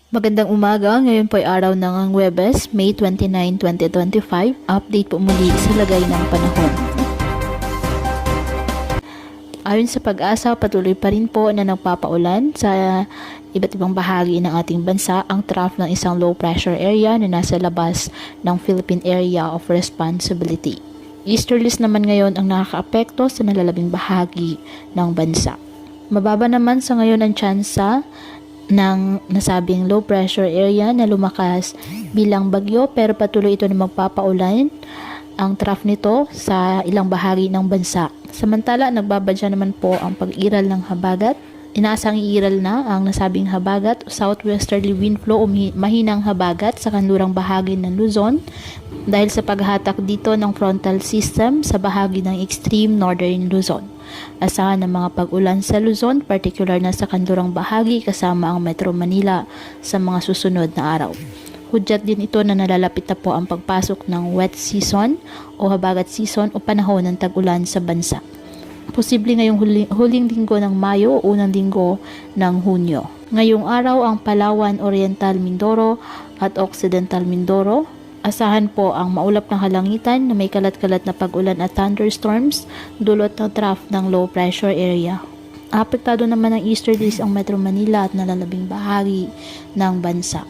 Magandang umaga, ngayon po ay araw ng Huwebes, May 29, 2025. Update po muli sa lagay ng panahon. Ayon sa Pag-asa, patuloy pa rin po na nagpapaulan sa iba't ibang bahagi ng ating bansa ang trough ng isang low pressure area na nasa labas ng Philippine Area of Responsibility. Easterlies naman ngayon ang nakakaapekto sa nalalabing bahagi ng bansa. Mababa naman sa ngayon ang tsansa ng nasabing low pressure area na lumakas bilang bagyo, pero patuloy ito na magpapaulan ang trough nito sa ilang bahagi ng bansa. Samantala, nagbabadya naman po ang pag-iral ng habagat. Inaasang iiral na ang nasabing habagat o southwesterly wind flow o mahinang habagat sa kanlurang bahagi ng Luzon dahil sa paghatak dito ng frontal system sa bahagi ng extreme northern Luzon. Asahan ng mga pag-ulan sa Luzon, particular na sa kanlurang bahagi kasama ang Metro Manila sa mga susunod na araw. Hudyat din ito na nalalapit na po ang pagpasok ng wet season o habagat season o panahon ng tag-ulan sa bansa. Posible ngayong huling linggo ng Mayo o unang linggo ng Hunyo. Ngayong araw ang Palawan, Oriental Mindoro at Occidental Mindoro. Asahan po ang maulap na kalangitan na may kalat-kalat na pag-ulan at thunderstorms dulot ng trough ng low pressure area. Apektado naman ng easterlies ang Metro Manila at nalalabing bahagi ng bansa.